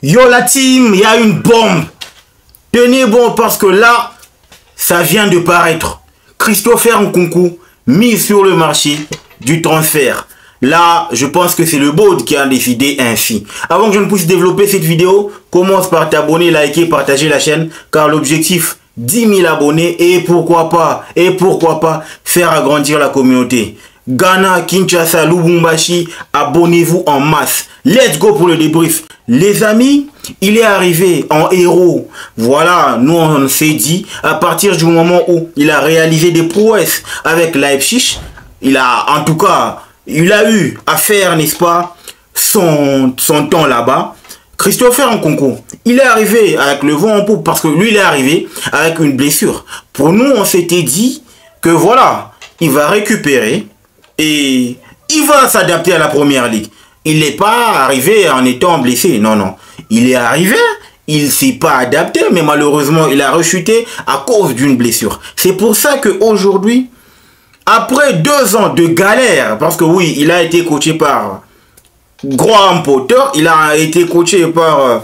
Yo la team, il y a une bombe. Tenez bon parce que là, ça vient de paraître. Christopher Nkunku mis sur le marché du transfert. Là, je pense que c'est le board qui a décidé ainsi. Avant que je ne puisse développer cette vidéo, commence par t'abonner, liker, partager la chaîne, car l'objectif 10 000 abonnés et pourquoi pas faire agrandir la communauté. Ghana, Kinshasa, Lubumbashi, abonnez-vous en masse. Let's go pour le débrief. Les amis, il est arrivé en héros. Voilà, nous on s'est dit, à partir du moment où il a réalisé des prouesses avec Leipzig, il a en tout cas, il a eu à faire, n'est-ce pas, son temps là-bas. Christopher Nkunku, il est arrivé avec le vent en poupe parce que lui, il est arrivé avec une blessure. Pour nous, on s'était dit que voilà, il va récupérer et il va s'adapter à la première ligue. Il n'est pas arrivé en étant blessé, non, non. Il est arrivé, il ne s'est pas adapté, mais malheureusement, il a rechuté à cause d'une blessure. C'est pour ça qu'aujourd'hui, après 2 ans de galère, parce que oui, il a été coaché par Graham Potter, il a été coaché par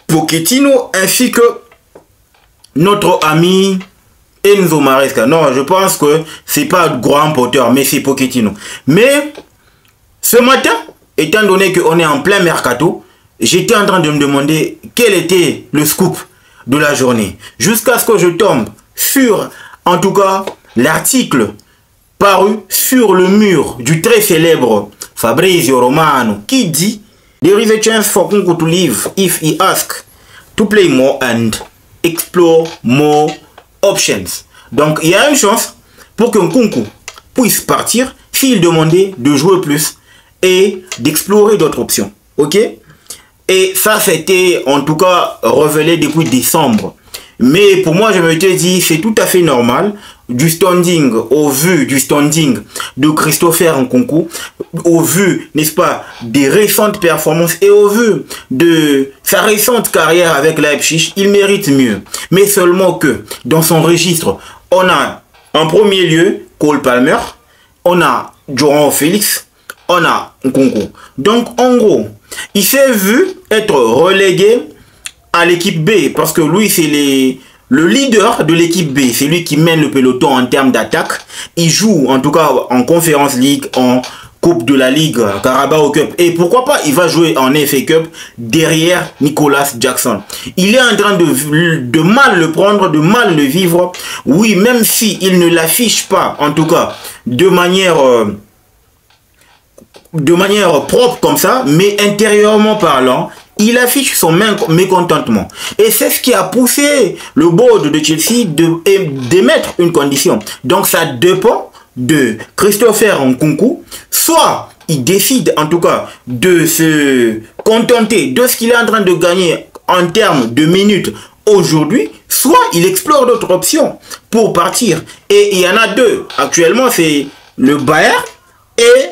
Pochettino, ainsi que notre ami Enzo Maresca. Non, je pense que c'est pas Graham Potter, mais c'est Pochettino. Mais ce matin, étant donné qu'on est en plein mercato, j'étais en train de me demander quel était le scoop de la journée. Jusqu'à ce que je tombe sur, en tout cas, l'article paru sur le mur du très célèbre Fabrizio Romano qui dit "There is a chance for Nkunku to leave if he asks to play more and explore more options." Donc, il y a une chance pour que Nkunku puisse partir s'il demandait de jouer plus et d'explorer d'autres options. Ok? Et ça, c'était en tout cas révélé depuis décembre. Mais pour moi, je me suis dit, c'est tout à fait normal, du standing, au vu du standing de Christopher Nkunku, au vu, n'est-ce pas, des récentes performances et au vu de sa récente carrière avec Leipzig, il mérite mieux. Mais seulement que, dans son registre, on a en premier lieu Cole Palmer, on a João Félix, on a Nkunku. Donc, en gros, il s'est vu être relégué à l'équipe B parce que lui, c'est le leader de l'équipe B. C'est lui qui mène le peloton en termes d'attaque. Il joue, en tout cas, en Conference League, en Coupe de la Ligue, Carabao Cup. Et pourquoi pas, il va jouer en FA Cup derrière Nicolas Jackson. Il est en train de mal le prendre, de mal le vivre. Oui, même si il ne l'affiche pas, en tout cas, de manière propre comme ça, mais intérieurement parlant, il affiche son mécontentement. Et c'est ce qui a poussé le board de Chelsea d'émettre une condition. Donc ça dépend de Christopher Nkunku. Soit il décide en tout cas de se contenter de ce qu'il est en train de gagner en termes de minutes aujourd'hui, soit il explore d'autres options pour partir. Et il y en a deux. Actuellement, c'est le Bayern et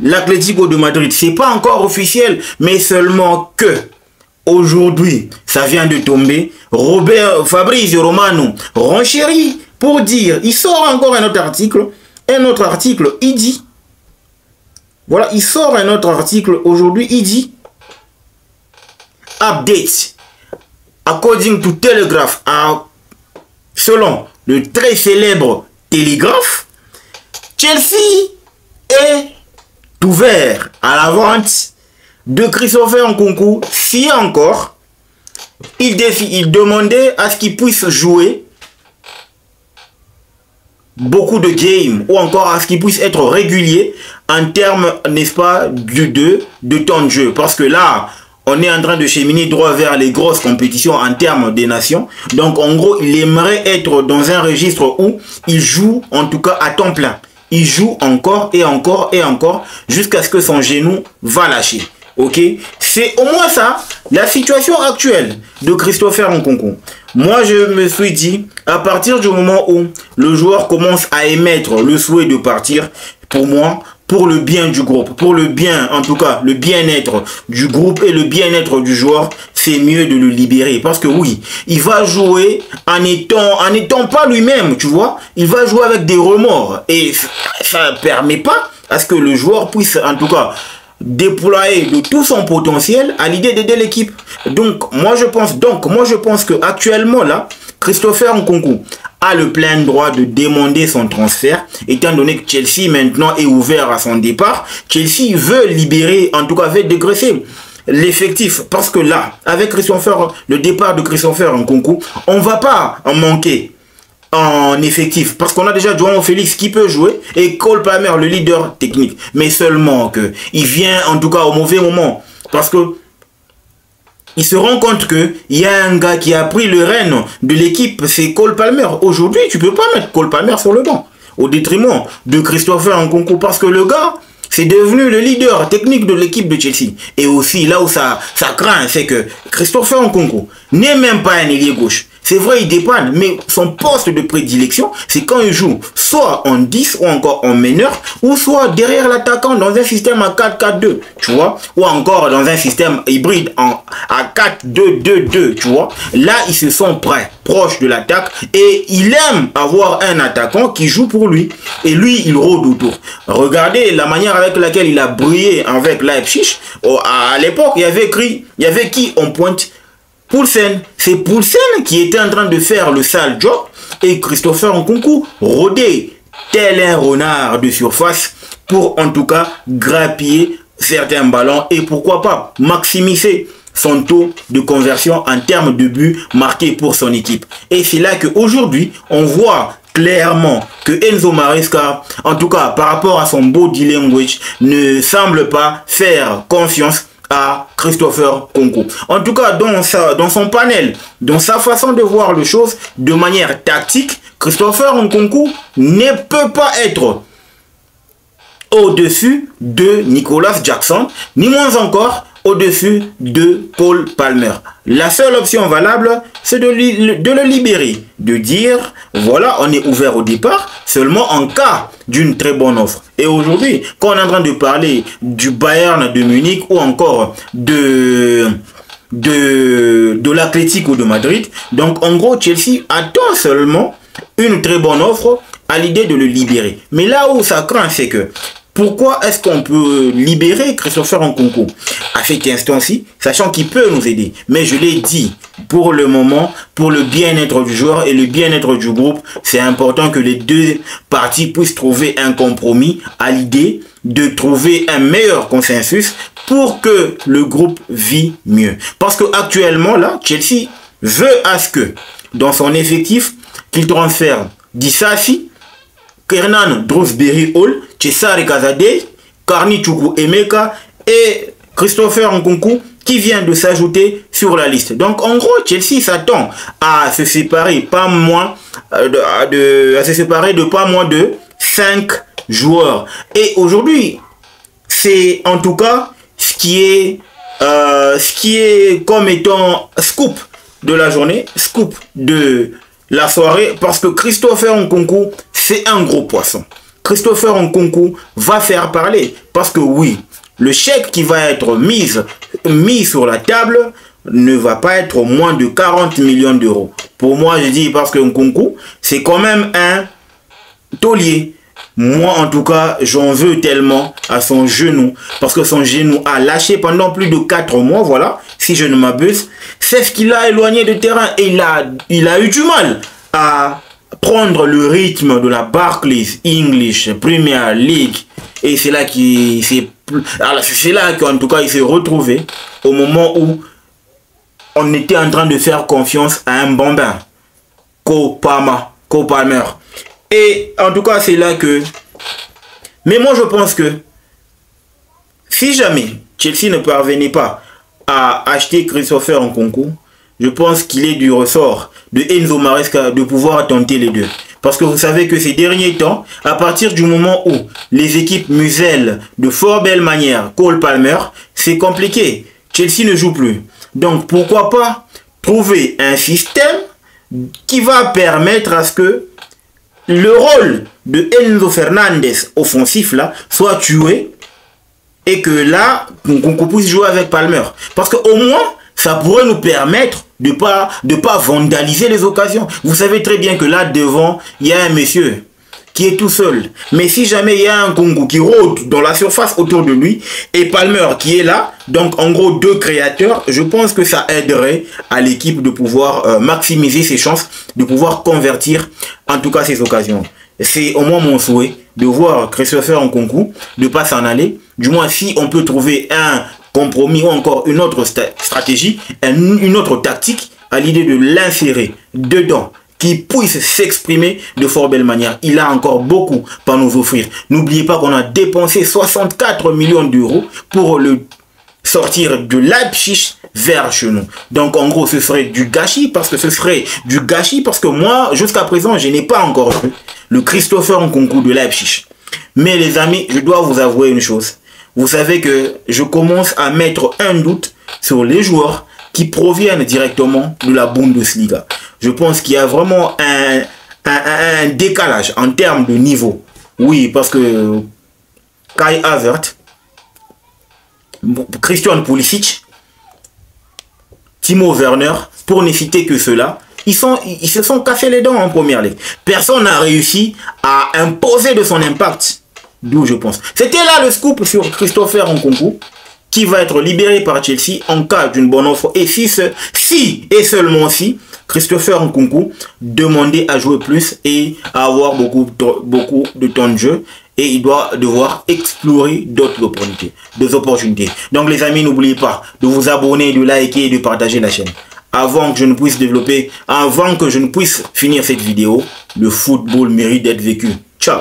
l'Atlético de Madrid. C'est pas encore officiel, mais seulement que aujourd'hui, ça vient de tomber. Fabrizio Romano renchérit pour dire, il sort encore un autre article. Un autre article, il dit, voilà, il sort un autre article aujourd'hui, il dit, update, according to Telegraph, selon le très célèbre Télégraphe, Chelsea est ouvert à la vente de Christopher Nkunku si encore il demandait à ce qu'il puisse jouer beaucoup de games ou encore à ce qu'il puisse être régulier en termes, n'est-ce pas, de temps de jeu. Parce que là, on est en train de cheminer droit vers les grosses compétitions en termes des nations. Donc, en gros, il aimerait être dans un registre où il joue, en tout cas, à temps plein. Il joue encore et encore et encore jusqu'à ce que son genou va lâcher. Ok? C'est au moins ça, la situation actuelle de Christopher Nkunku. Moi, je me suis dit, à partir du moment où le joueur commence à émettre le souhait de partir, pour moi, pour le bien du groupe, pour le bien, en tout cas, le bien-être du groupe et le bien-être du joueur, c'est mieux de le libérer. Parce que oui, il va jouer en étant pas lui-même, tu vois. Il va jouer avec des remords. Et ça ne permet pas à ce que le joueur puisse, en tout cas, déployer de tout son potentiel à l'idée d'aider l'équipe. Donc moi je pense que actuellement là, Christopher Nkunku a le plein droit de demander son transfert, étant donné que Chelsea maintenant est ouvert à son départ. Chelsea veut libérer, en tout cas veut dégraisser l'effectif, parce que là, avec le départ de Christopher Nkunku, on va pas en manquer en effectif, parce qu'on a déjà João Félix qui peut jouer et Cole Palmer le leader technique, mais seulement que il vient en tout cas au mauvais moment, parce que il se rend compte que il y a un gars qui a pris le rêne de l'équipe, c'est Cole Palmer. Aujourd'hui, tu peux pas mettre Cole Palmer sur le banc au détriment de Christopher Nkunku, parce que le gars c'est devenu le leader technique de l'équipe de Chelsea. Et aussi là où ça craint, c'est que Christopher Nkunku n'est même pas un ailier gauche. C'est vrai, il dépanne, mais son poste de prédilection, c'est quand il joue soit en 10 ou encore en meneur, ou soit derrière l'attaquant dans un système à 4-4-2, tu vois, ou encore dans un système hybride à 4-2-2-2, tu vois. Là, ils se sont prêts, proches de l'attaque, et il aime avoir un attaquant qui joue pour lui. Et lui, il rôde autour. Regardez la manière avec laquelle il a brillé avec Leipzig. À l'époque, il y avait qui en pointe? Poulsen. C'est Poulsen qui était en train de faire le sale job et Christopher Nkunku rôdait tel un renard de surface pour en tout cas grappiller certains ballons et pourquoi pas maximiser son taux de conversion en termes de buts marqués pour son équipe. Et c'est là qu'aujourd'hui, on voit clairement que Enzo Maresca, en tout cas par rapport à son body language, ne semble pas faire confiance à Christopher Nkunku. En tout cas, dans son panel, dans sa façon de voir les choses, de manière tactique, Christopher Nkunku ne peut pas être au-dessus de Nicolas Jackson, ni moins encore au-dessus de Cole Palmer. La seule option valable, c'est de le libérer, de dire, voilà, on est ouvert au départ, seulement en cas d'une très bonne offre. Et aujourd'hui, quand on est en train de parler du Bayern de Munich ou encore de l'Atlético de Madrid, donc en gros, Chelsea attend seulement une très bonne offre à l'idée de le libérer. Mais là où ça craint, c'est que pourquoi est-ce qu'on peut libérer Christopher Nkunku à cet instant-ci, sachant qu'il peut nous aider? Mais je l'ai dit, pour le moment, pour le bien-être du joueur et le bien-être du groupe, c'est important que les deux parties puissent trouver un compromis à l'idée de trouver un meilleur consensus pour que le groupe vit mieux. Parce que actuellement, là, Chelsea veut à ce que, dans son effectif, qu'il transfère Disasi, Kernan Drewsbury Hall, Cesare Cazadei, Carni Chukwu Emeka et Christopher Nkunku qui vient de s'ajouter sur la liste. Donc en gros, Chelsea s'attend à se séparer de pas moins de 5 joueurs. Et aujourd'hui, c'est en tout cas ce qui est comme étant scoop de la journée, scoop de la soirée, parce que Christopher Nkunku, c'est un gros poisson. Christopher Nkunku va faire parler, parce que oui, le chèque qui va être mis sur la table ne va pas être moins de 40 millions d'euros. Pour moi, je dis parce que Nkunku, c'est quand même un taulier. Moi, en tout cas, j'en veux tellement à son genou, parce que son genou a lâché pendant plus de 4 mois, voilà, si je ne m'abuse. C'est ce qui l'a éloigné du terrain et il a eu du mal à prendre le rythme de la Barclays English Premier League. Et c'est là qu'en tout cas, il s'est retrouvé au moment où on était en train de faire confiance à un bambin, Cole Palmer. Et en tout cas, c'est là que... Mais moi, je pense que si jamais Chelsea ne parvenait pas à acheter Christopher Nkunku, je pense qu'il est du ressort de Enzo Maresca de pouvoir tenter les deux. Parce que vous savez que ces derniers temps, à partir du moment où les équipes musellent de fort belle manière Cole Palmer, c'est compliqué. Chelsea ne joue plus. Donc pourquoi pas trouver un système qui va permettre à ce que le rôle de Enzo Fernandez offensif là soit tué et que là qu'on puisse jouer avec Palmer. Parce qu'au moins ça pourrait nous permettre de pas vandaliser les occasions. Vous savez très bien que là devant il y a un monsieur qui est tout seul. Mais si jamais il y a un Nkunku qui rôde dans la surface autour de lui et Palmer qui est là, donc en gros 2 créateurs, je pense que ça aiderait à l'équipe de pouvoir maximiser ses chances, de pouvoir convertir en tout cas ses occasions. C'est au moins mon souhait de voir Christopher Nkunku ne pas s'en aller. Du moins si on peut trouver un compromis ou encore une autre stratégie, une autre tactique à l'idée de l'insérer dedans, qui puisse s'exprimer de fort belle manière. Il a encore beaucoup à nous offrir. N'oubliez pas qu'on a dépensé 64 millions d'euros pour le sortir de Leipzig vers chez nous. Donc en gros ce serait du gâchis parce que moi jusqu'à présent je n'ai pas encore vu le Christopher Nkunku de Leipzig. Mais les amis, je dois vous avouer une chose. Vous savez que je commence à mettre un doute sur les joueurs qui proviennent directement de la Bundesliga. Je pense qu'il y a vraiment un décalage en termes de niveau. Oui, parce que Kai Havertz, Christian Pulisic, Timo Werner, pour ne citer que ceux-là, ils se sont cassés les dents en première ligue. Personne n'a réussi à imposer de son impact. D'où je pense. C'était là le scoop sur Christopher Nkunku, qui va être libéré par Chelsea en cas d'une bonne offre. Et si et seulement si Christopher Nkunku demandait à jouer plus et à avoir beaucoup de temps de jeu. Et il doit devoir explorer d'autres opportunités. Donc les amis, n'oubliez pas de vous abonner, de liker et de partager la chaîne. Avant que je ne puisse finir cette vidéo, le football mérite d'être vécu. Ciao.